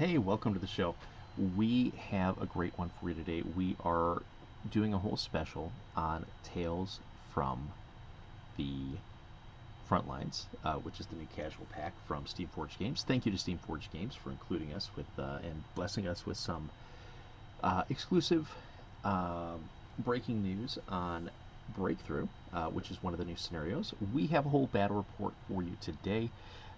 Hey, welcome to the show. We have a great one for you today. We are doing a whole special on Tales from the Frontlines, which is the new casual pack from Steamforged Games. Thank you to Steamforged Games for including us with and blessing us with some exclusive breaking news on Breakthrough, which is one of the new scenarios. We have a whole battle report for you today.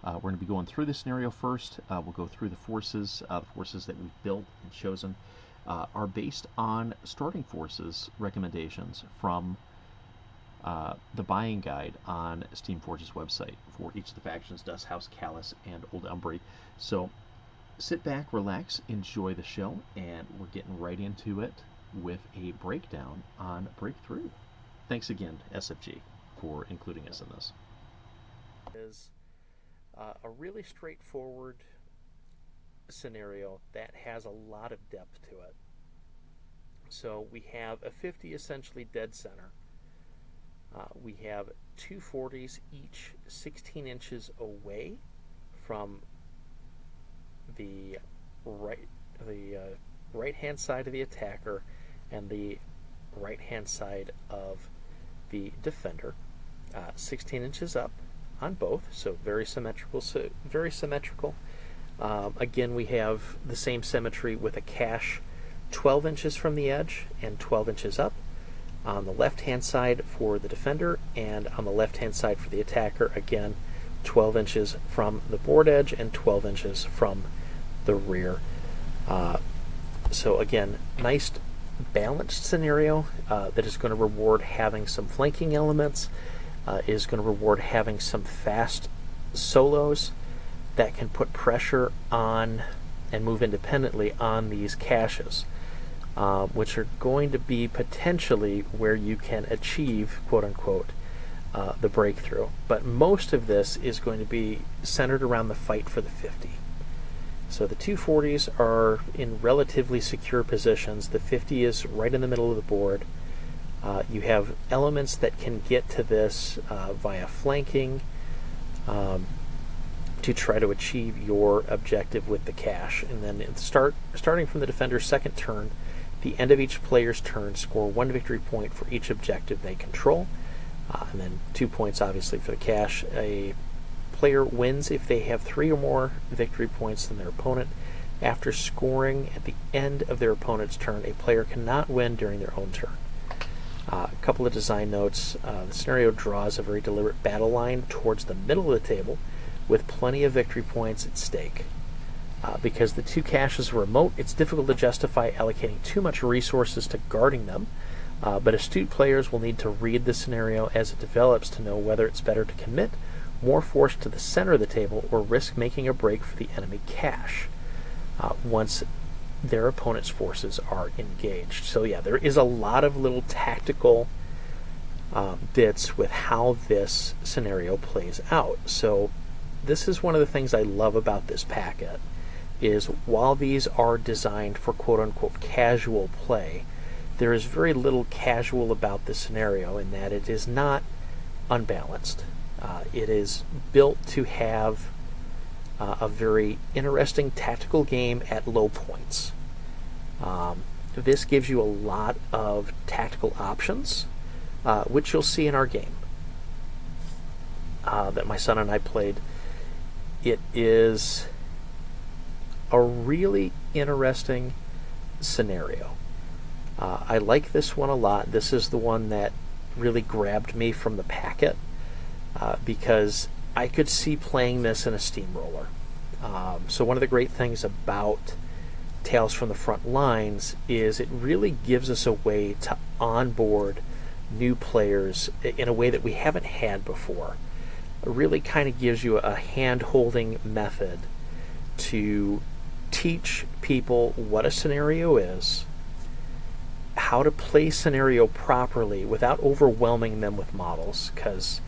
We're going to be going through the scenario first. We'll go through the forces. The forces that we've built and chosen are based on starting forces recommendations from the buying guide on Steamforge's website for each of the factions: Dust House, Callus, and Old Umbry. So sit back, relax, enjoy the show, and we're getting right into it with a breakdown on Breakthrough. Thanks again, SFG, for including us in this. Is a really straightforward scenario that has a lot of depth to it. So we have a 50 essentially dead center. We have two 40s, each 16 inches away from the right-hand side of the attacker and the right-hand side of the defender. 16 inches up on both, so very symmetrical. Again, we have the same symmetry with a cache 12 inches from the edge and 12 inches up on the left-hand side for the defender, and on the left-hand side for the attacker, again, 12 inches from the board edge and 12 inches from the rear. So again, nice balanced scenario that is going to reward having some flanking elements, is going to reward having some fast solos that can put pressure on and move independently on these caches, which are going to be potentially where you can achieve, quote-unquote, the breakthrough. But most of this is going to be centered around the fight for the 50. So the 240s are in relatively secure positions. The 50 is right in the middle of the board. You have elements that can get to this via flanking to try to achieve your objective with the cache. And then starting from the defender's second turn, the end of each player's turn, score 1 victory point for each objective they control, and then 2 points obviously for the cache. A player wins if they have 3 or more victory points than their opponent. After scoring at the end of their opponent's turn, a player cannot win during their own turn. A couple of design notes. The scenario draws a very deliberate battle line towards the middle of the table with plenty of victory points at stake. Because the two caches are remote, it's difficult to justify allocating too much resources to guarding them, but astute players will need to read the scenario as it develops to know whether it's better to commit more force to the center of the table or risk making a break for the enemy cache once their opponent's forces are engaged. So yeah, there is a lot of little tactical bits with how this scenario plays out. So this is one of the things I love about this packet, is while these are designed for quote-unquote casual play, there is very little casual about the scenario in that it is not unbalanced. It is built to have a very interesting tactical game at low points. This gives you a lot of tactical options, which you'll see in our game that my son and I played. It is a really interesting scenario. I like this one a lot. This is the one that really grabbed me from the packet because I could see playing this in a steamroller. So one of the great things about Tales from the Front Lines is it really gives us a way to onboard new players in a way that we haven't had before. It really kind of gives you a hand-holding method to teach people what a scenario is, how to play scenario properly without overwhelming them with models, because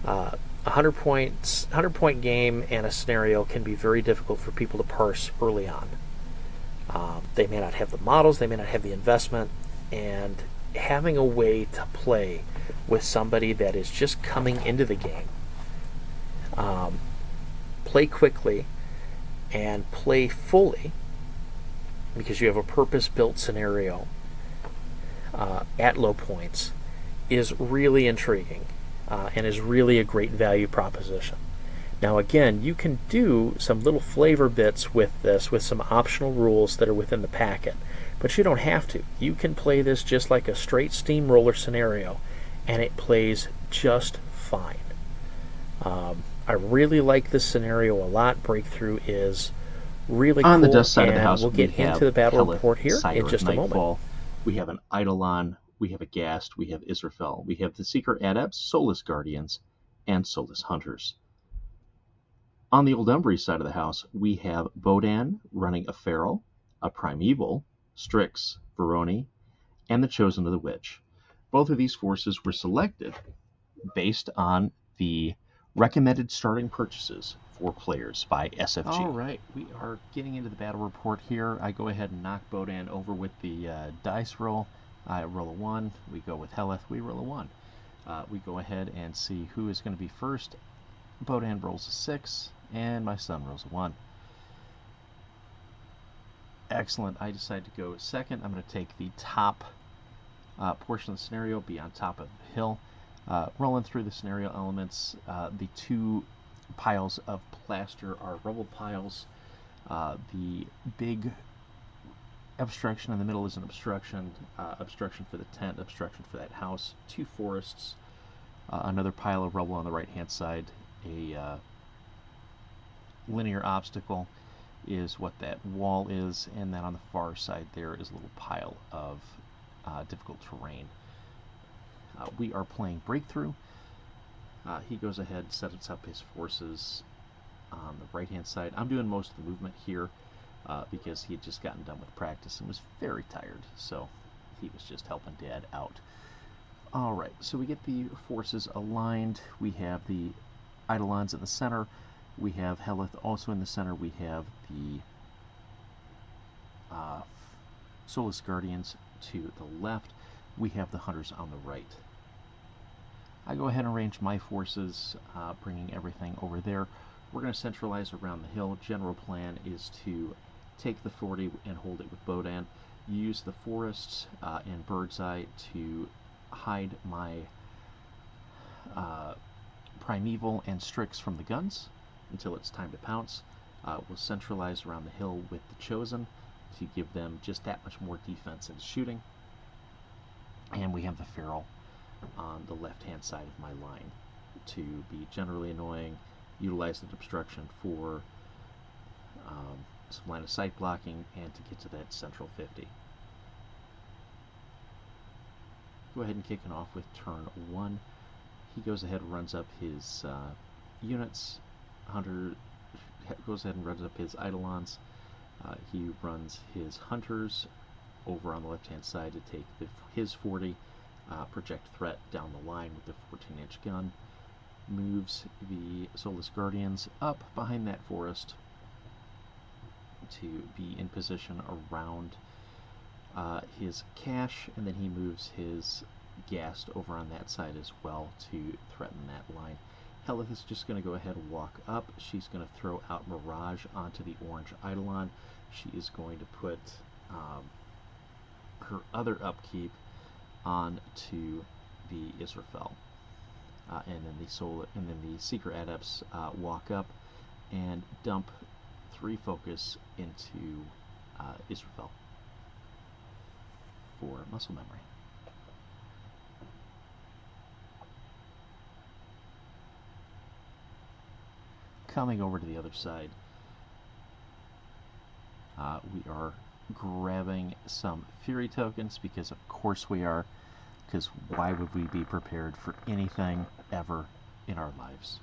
100-point game and a scenario can be very difficult for people to parse early on. They may not have the models, they may not have the investment, and having a way to play with somebody that is just coming into the game, play quickly, and play fully, because you have a purpose-built scenario at low points, is really intriguing and is really a great value proposition. Now again, you can do some little flavor bits with this with some optional rules that are within the packet, but you don't have to. You can play this just like a straight steamroller scenario, and it plays just fine. I really like this scenario a lot. Breakthrough is really On the cool, dust side of the and house, we'll get we have into the battle Helith, report here Sire in just of a moment. Nightfall. We have an Eidolon, we have a Ghast, we have Israfel, we have the Seeker Adepts, Soulless Guardians, and Soulless Hunters. On the Old Umbry side of the house, we have Bodan running a Feral, a Primeval, Strix, Veroni, and the Chosen of the Witch. Both of these forces were selected based on the recommended starting purchases for players by SFG. All right, we are getting into the battle report here. I go ahead and knock Bodan over with the dice roll. I roll a 1. We go with Helith. We roll a 1. We go ahead and see who is going to be first. Bodan rolls a 6, and my son rolls a 1. Excellent. I decide to go second. I'm going to take the top portion of the scenario, be on top of the hill. Rolling through the scenario elements, the two piles of plaster are rubble piles. The big obstruction in the middle is an obstruction. Obstruction for the tent, obstruction for that house. Two forests, another pile of rubble on the right-hand side. A linear obstacle is what that wall is, and then on the far side there is a little pile of difficult terrain. We are playing Breakthrough. He goes ahead, sets up his forces on the right-hand side. I'm doing most of the movement here because he had just gotten done with practice and was very tired, so he was just helping Dad out. All right, so we get the forces aligned. We have the Eidolons in the center. We have Helith also in the center. We have the Soulless Guardians to the left. We have the Hunters on the right. I go ahead and arrange my forces, bringing everything over there. We're going to centralize around the hill. General plan is to take the 40 and hold it with Bodan. Use the forests and Bird's Eye to hide my Primeval and Strix from the guns until it's time to pounce. We'll centralize around the hill with the Chosen to give them just that much more defense and shooting. And we have the Feral on the left-hand side of my line to be generally annoying, utilize the obstruction for some line of sight blocking, and to get to that central 50. Go ahead and kick it off with turn 1. He goes ahead and runs up his units. Hunter goes ahead and runs up his Eidolons. He runs his Hunters over on the left-hand side to take his 40 project threat down the line with the 14-inch gun. Moves the Soulless Guardians up behind that forest to be in position around his cache, and then he moves his Ghast over on that side as well to threaten that line. Helith is just going to go ahead and walk up. She's going to throw out Mirage onto the orange Eidolon. She is going to put her other upkeep onto the Israfel. And then the Seeker Adepts walk up and dump 3 focus into Israfel for muscle memory. Coming over to the other side, we are grabbing some Fury tokens, because of course we are, because why would we be prepared for anything ever in our lives?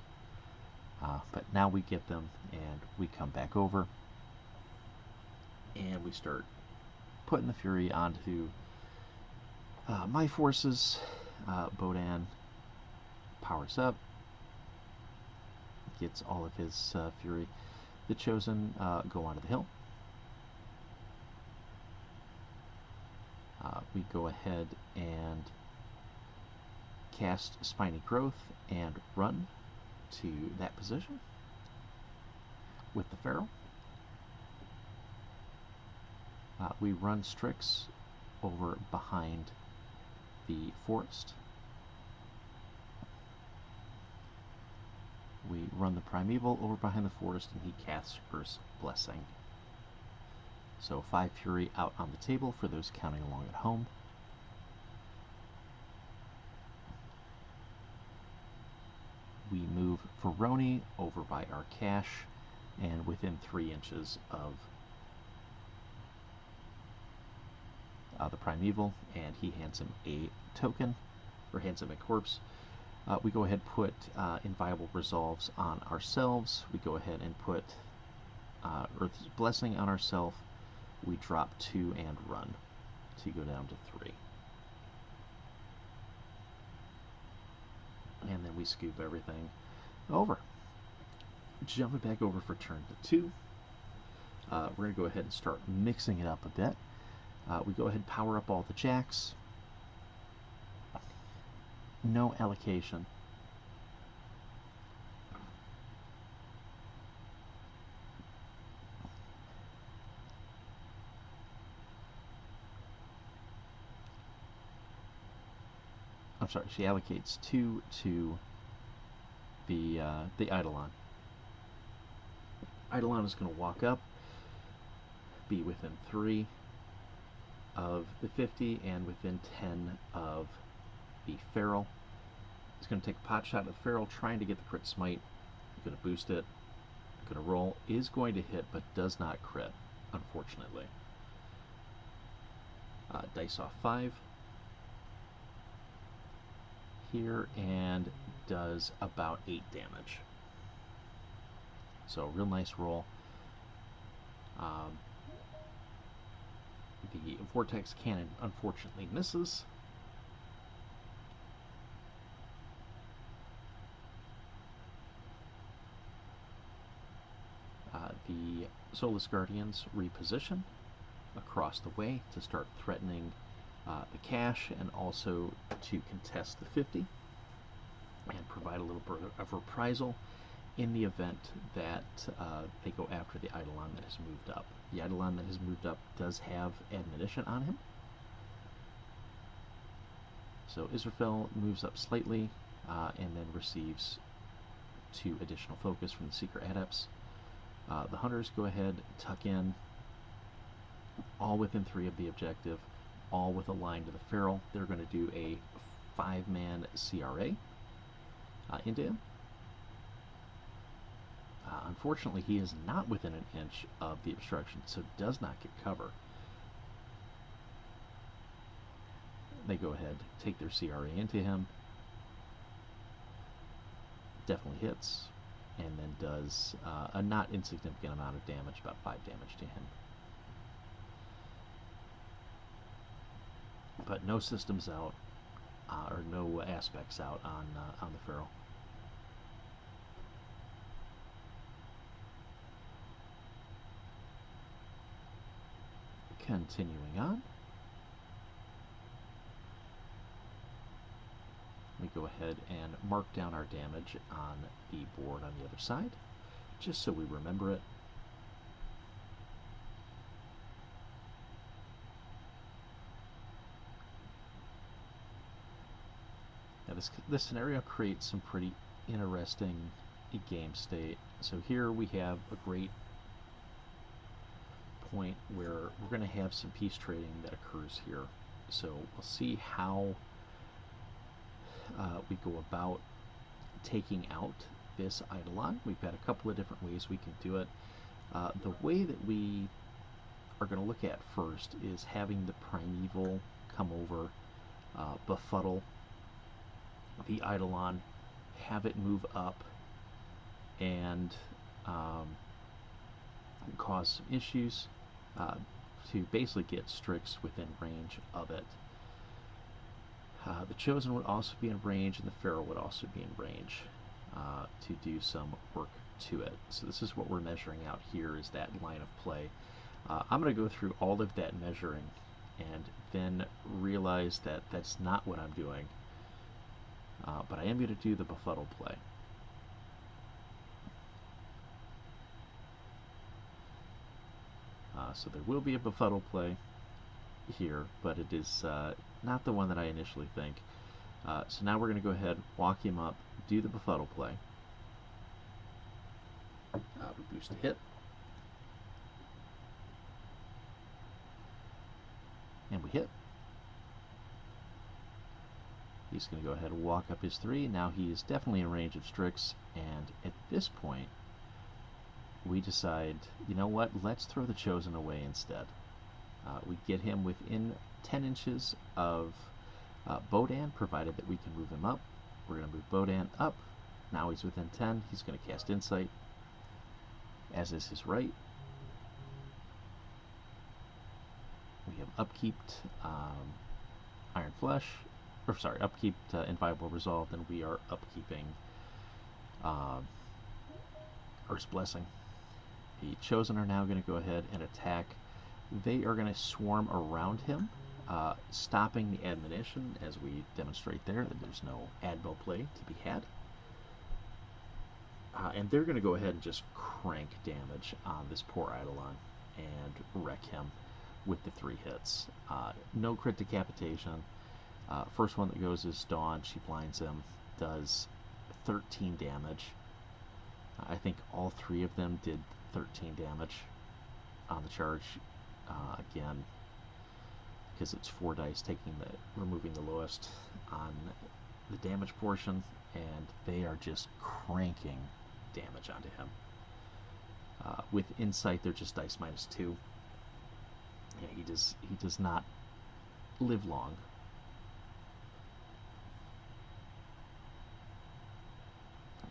But now we get them, and we come back over, and we start putting the Fury onto my forces. Bodan powers up, gets all of his Fury. The Chosen go onto the hill. We go ahead and cast Spiny Growth and run to that position with the Feral. We run Strix over behind the forest. We run the Primeval over behind the forest, and he casts Earth's Blessing. So 5 Fury out on the table for those counting along at home. We move Veroni over by our cache and within 3 inches of the Primeval, and he hands him a token, or hands him a corpse. We go ahead and put Inviolable Resolves on ourselves. We go ahead and put Earth's Blessing on ourselves. We drop 2 and run to go down to 3. And then we scoop everything over. Jumping back over for turn 2. We're going to go ahead and start mixing it up a bit. We go ahead and power up all the jacks. No allocation. I'm sorry, she allocates 2 to the Eidolon. Eidolon is going to walk up, be within 3 of the 50 and within 10 of the Feral. He's going to take a pot shot at the Feral, trying to get the crit smite. Going to boost it. Going to roll. Is going to hit, but does not crit, unfortunately. Dice off 5 here, and does about 8 damage. So real nice roll. The Vortex Cannon unfortunately misses. The Soulless Guardians reposition across the way to start threatening the cache, and also to contest the 50 and provide a little bit of reprisal in the event that they go after the Eidolon that has moved up. The Eidolon that has moved up does have admonition on him. So Israfel moves up slightly and then receives 2 additional focus from the Seeker Adepts. The Hunters go ahead, tuck in, all within 3 of the objective, all with a line to the Feral. They're going to do a 5-man CRA into him. Unfortunately, he is not within an inch of the obstruction, so does not get cover. They go ahead, take their CRA into him. Definitely hits, and then does a not insignificant amount of damage, about 5 damage to him. But no systems out, or no aspects out on the Feral. Continuing on, we go ahead and mark down our damage on the board on the other side, just so we remember it. Now this scenario creates some pretty interesting game state. So here we have a great point where we're going to have some peace trading that occurs here. So we'll see how we go about taking out this Eidolon. We've got a couple of different ways we can do it. The way that we are going to look at first is having the Primeval come over, befuddle the Eidolon, have it move up, and cause some issues to basically get Strix within range of it. The Chosen would also be in range, and the Feral would also be in range to do some work to it. So this is what we're measuring out here, is that line of play. I'm going to go through all of that measuring and then realize that that's not what I'm doing. But I am going to do the befuddle play. So there will be a befuddle play here, but it is not the one that I initially think. So now we're going to go ahead, walk him up, do the befuddle play. We boost a hit. And we hit. He's going to go ahead and walk up his 3. Now he is definitely in range of Strix, and at this point, we decide, you know what, let's throw the Chosen away instead. We get him within 10 inches of Bodan, provided that we can move him up. We're going to move Bodan up. Now he's within 10. He's going to cast Insight, as is his right. We have upkeeped Iron Flesh, or sorry, upkeeped Inviolable Resolve, and we are upkeeping Earth's Blessing. The Chosen are now going to go ahead and attack. They are going to swarm around him, stopping the admonition, as we demonstrate there that there's no admiral play to be had. And they're going to go ahead and just crank damage on this poor Eidolon and wreck him with the 3 hits. No crit decapitation. First one that goes is Dawn. She blinds him, does 13 damage. I think all 3 of them did 13 damage on the charge. Again, because it's 4 dice, removing the lowest on the damage portion, and they are just cranking damage onto him. With Insight, they're just dice -2. Yeah, he does not live long.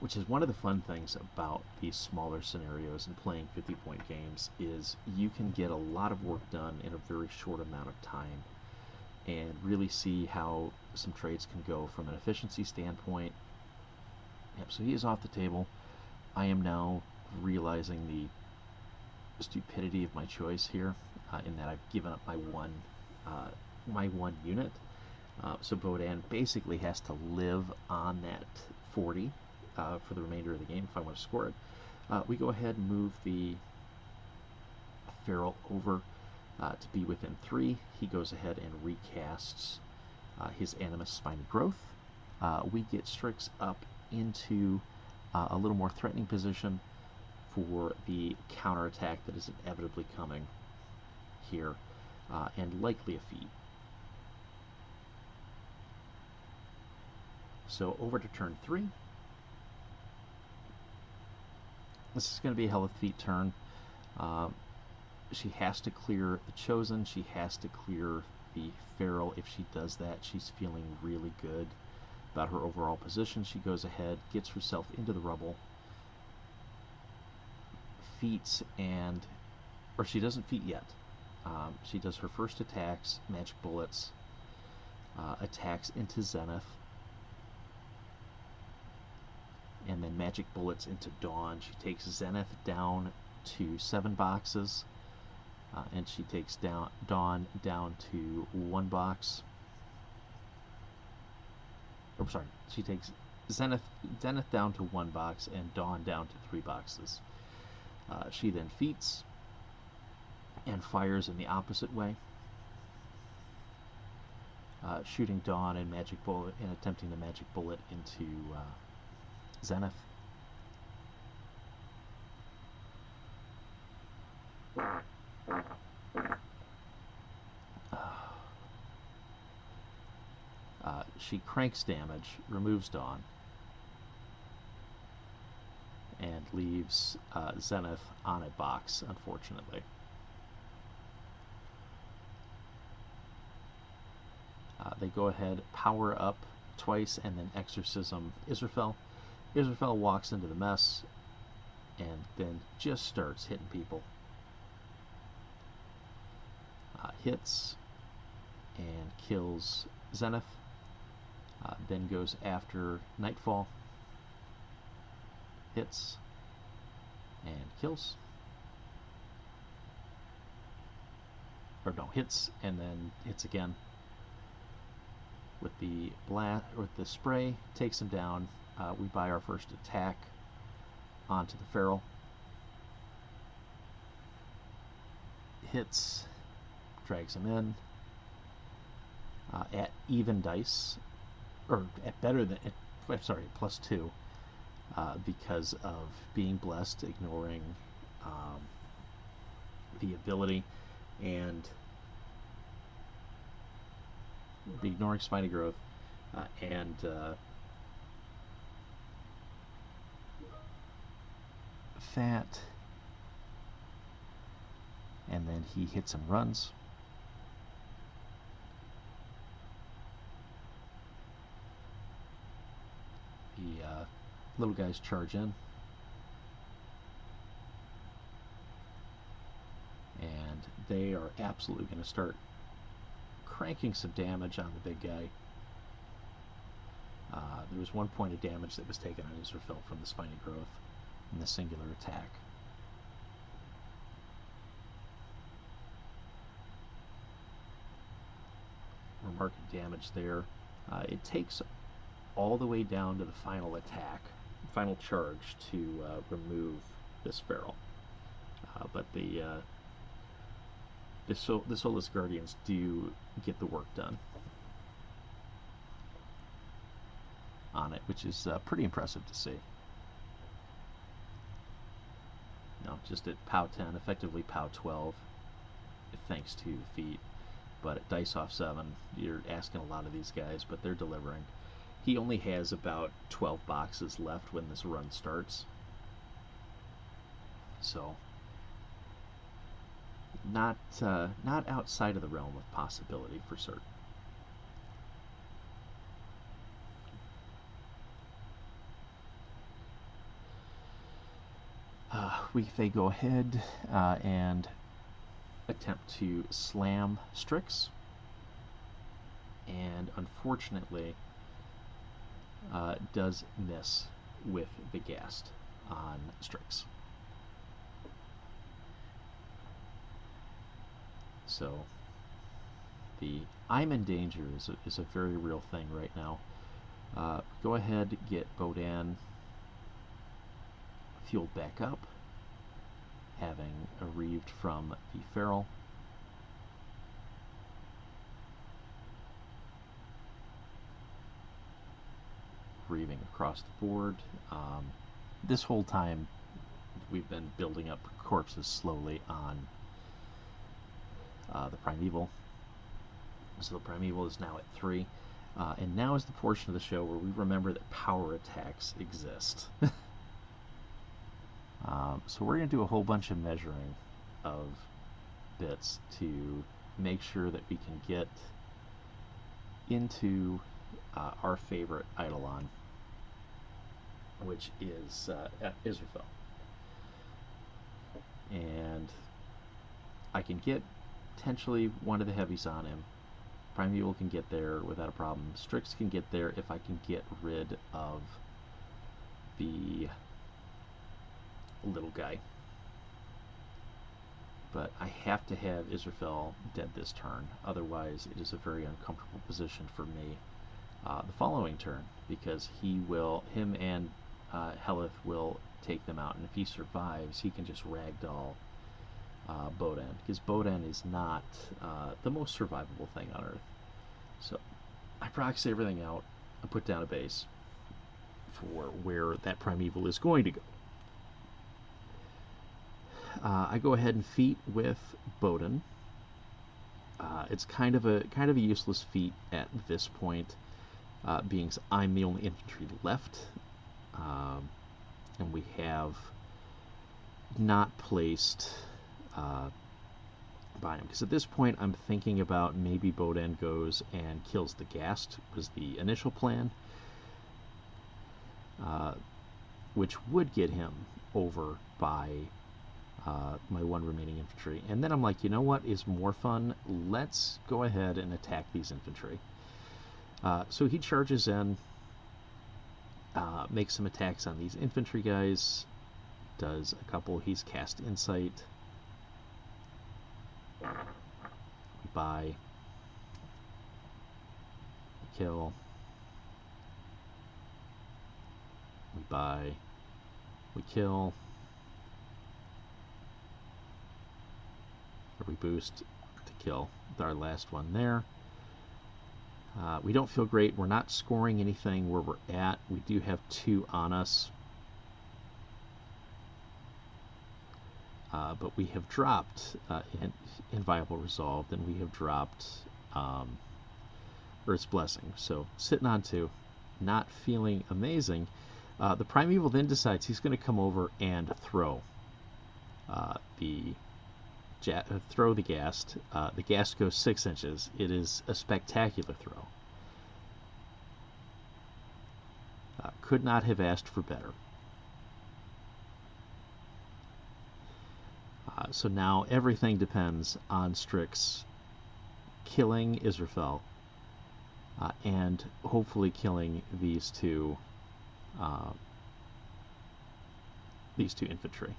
Which is one of the fun things about these smaller scenarios and playing 50-point games, is you can get a lot of work done in a very short amount of time and really see how some trades can go from an efficiency standpoint. Yep, so he is off the table. I am now realizing the stupidity of my choice here, in that I've given up my one unit. So Bodan basically has to live on that 40 for the remainder of the game if I want to score it. We go ahead and move the Feral over to be within 3. He goes ahead and recasts his Animus Spiny Growth. We get Strix up into a little more threatening position for the counterattack that is inevitably coming here, and likely a feat. So over to turn 3. This is going to be a hell of a feat turn. She has to clear the Chosen. She has to clear the Feral. If she does that, she's feeling really good about her overall position. She goes ahead, gets herself into the rubble, feats, or she doesn't feat yet. She does her first attacks, Magic Bullets, attacks into Zenith, and then Magic Bullets into Dawn. She takes Zenith down to 7 boxes, and she takes Dawn down to 1 box. Oh, sorry, she takes Zenith down to 1 box and Dawn down to 3 boxes. She then feats and fires in the opposite way, shooting Dawn and Magic Bullet and attempting the Magic Bullet into Zenith. She cranks damage, removes Dawn, and leaves Zenith on a box, unfortunately. They go ahead, power up twice, and then exorcism Israfel. Israfel walks into the mess and then just starts hitting people. Hits and kills Zenith. Then goes after Nightfall. Hits and kills. Or no, hits and then hits again. With the spray, takes him down. We buy our first attack onto the Feral. hits, drags him in. At even dice, or at better than, sorry, +2, because of being blessed, ignoring the ability, and ignoring spiny growth, and fat, and then he hits and runs. The little guys charge in, and they are absolutely going to start cranking some damage on the big guy. There was 1 point of damage that was taken on Israfel from the spiny growth in the singular attack. We're marking damage there. It takes all the way down to the final attack, final charge, to remove this feral. But the Soulless Guardians do get the work done on it, which is pretty impressive to see. No, just at POW 10, effectively POW 12, thanks to feet. But at dice off 7, you're asking a lot of these guys, but they're delivering. He only has about 12 boxes left when this run starts. So, not outside of the realm of possibility for certain. They go ahead and attempt to slam Strix, and unfortunately does miss with the Ghast on Strix. So the I'm in danger is a very real thing right now. Go ahead, get Bodan fueled back up, having arrived from the feral. Reaving across the board. This whole time we've been building up corpses slowly on the Primeval. So the Primeval is now at 3. And now is the portion of the show where we remember that power attacks exist. So we're going to do a whole bunch of measuring of bits to make sure that we can get into our favorite Eidolon, which is Israfel. And I can get potentially one of the heavies on him. Primeval can get there without a problem. Strix can get there if I can get rid of the little guy. But I have to have Israfel dead this turn, otherwise it is a very uncomfortable position for me the following turn, because him and Helith will take them out, and if he survives, he can just ragdoll Bodan, because Bodan is not the most survivable thing on Earth. So I proxy everything out and put down a base for where that Primeval is going to go. I go ahead and feat with Bodan. It's kind of a useless feat at this point, being I'm the only infantry left, and we have not placed by him, because at this point I'm thinking about maybe Bodan goes and kills the Ghast, was the initial plan, which would get him over by my 1 remaining infantry. And then I'm like, you know what is more fun? Let's go ahead and attack these infantry. So he charges in, makes some attacks on these infantry guys, does a couple. He's cast Insight. We buy, we kill, we buy, we kill. We boost to kill our last one there. We don't feel great. We're not scoring anything where we're at. We do have 2 on us. But we have dropped Inviolable Resolved, and we have dropped Earth's Blessing. So sitting on 2, not feeling amazing. The Primeval then decides he's going to come over and throw the ghast. The ghast goes 6 inches. It is a spectacular throw. Could not have asked for better. So now everything depends on Strix killing Israfel and hopefully killing these two infantry.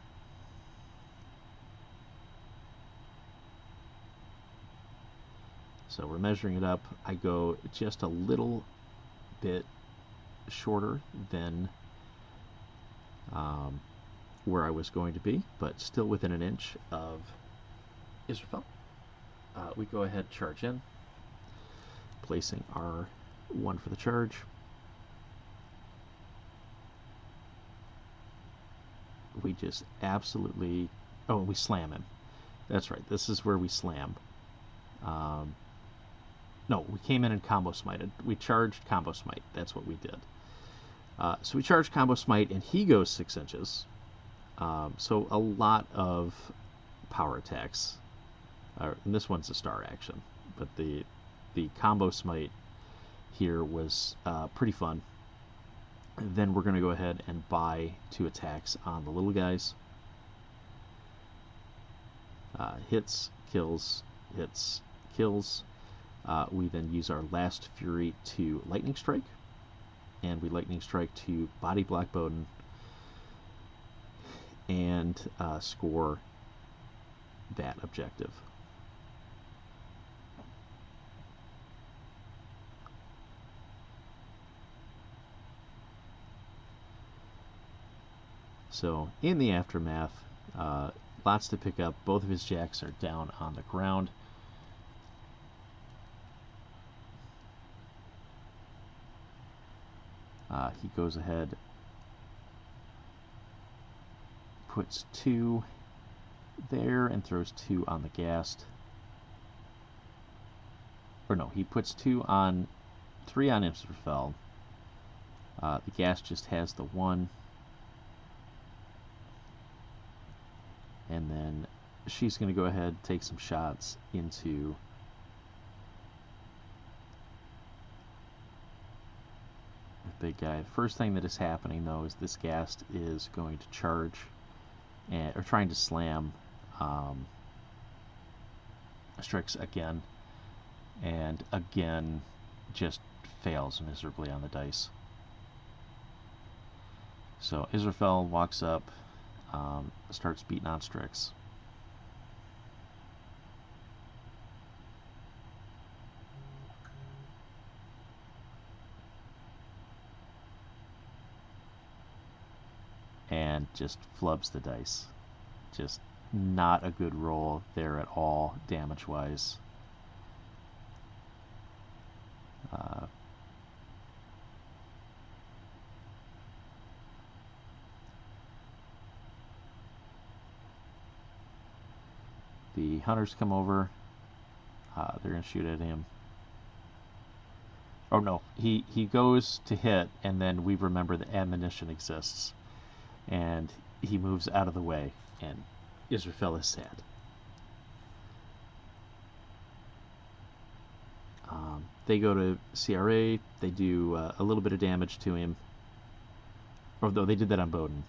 So we're measuring it up. I go just a little bit shorter than where I was going to be, but still within an inch of Israfel. We go ahead, charge in, placing our 1 for the charge. We just absolutely... Oh, we slam him. That's right, this is where we slam. No, we came in and combo smited. We charged combo smite. That's what we did. So we charged combo smite, and he goes 6 inches. So a lot of power attacks. And this one's a star action, but the combo smite here was pretty fun. And then we're going to go ahead and buy 2 attacks on the little guys. Hits, kills, hits, kills. We then use our last Fury to Lightning Strike, and we Lightning Strike to Body Block Bowden and score that objective. So in the aftermath, lots to pick up. Both of his jacks are down on the ground. He goes ahead, puts 2 there and throws 2 on the ghast. Or no, he puts 3 on Israfel. The ghast just has the 1. And then she's going to go ahead and take some shots into the big guy. The first thing that is happening, though, is this ghast is going to charge, or trying to slam Strix again, and again just fails miserably on the dice. So Israfel walks up, starts beating on Strix. And just flubs the dice. Just not a good roll there at all, damage-wise. The hunters come over. They're going to shoot at him. Oh no, he goes to hit, and then we remember that ammunition exists. And he moves out of the way, and Israfel is sad. They go to CRA. They do a little bit of damage to him. Although they did that on Bowden.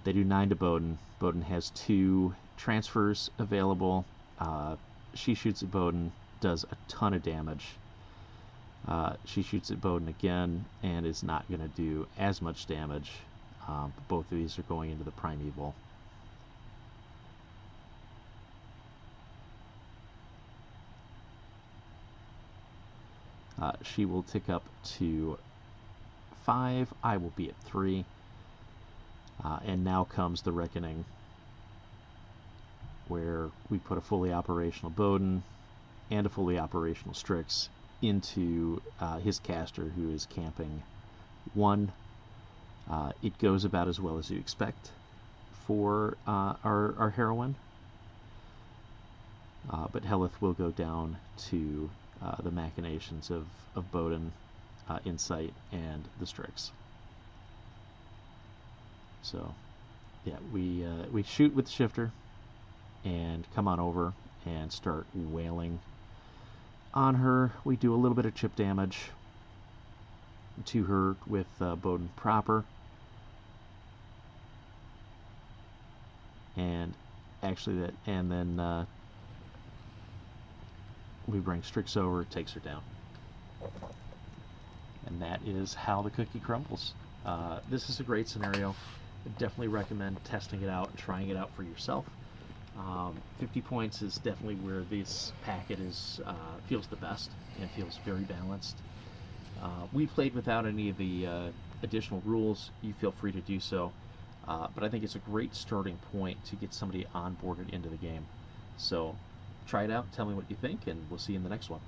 They do 9 to Bowden. Bowden has 2 transfers available. She shoots at Bowden, does a ton of damage. She shoots at Bowden again and is not going to do as much damage. Both of these are going into the Primeval. She will tick up to 5. I will be at 3. And now comes the reckoning where we put a fully operational Bowden and a fully operational Strix into his caster, who is camping 1. It goes about as well as you expect for our heroine, but Helith will go down to the machinations of Bowden, Insight, and the Strix. So, yeah, we shoot with the shifter and come on over and start wailing on her. We do a little bit of chip damage to her with Bowden proper, and then we bring Strix over, takes her down, and that is how the cookie crumbles. This is a great scenario. I definitely recommend testing it out and trying it out for yourself. 50 points is definitely where this packet feels the best and feels very balanced. We played without any of the additional rules. You feel free to do so, but I think it's a great starting point to get somebody onboarded into the game. So try it out, tell me what you think, and we'll see you in the next one.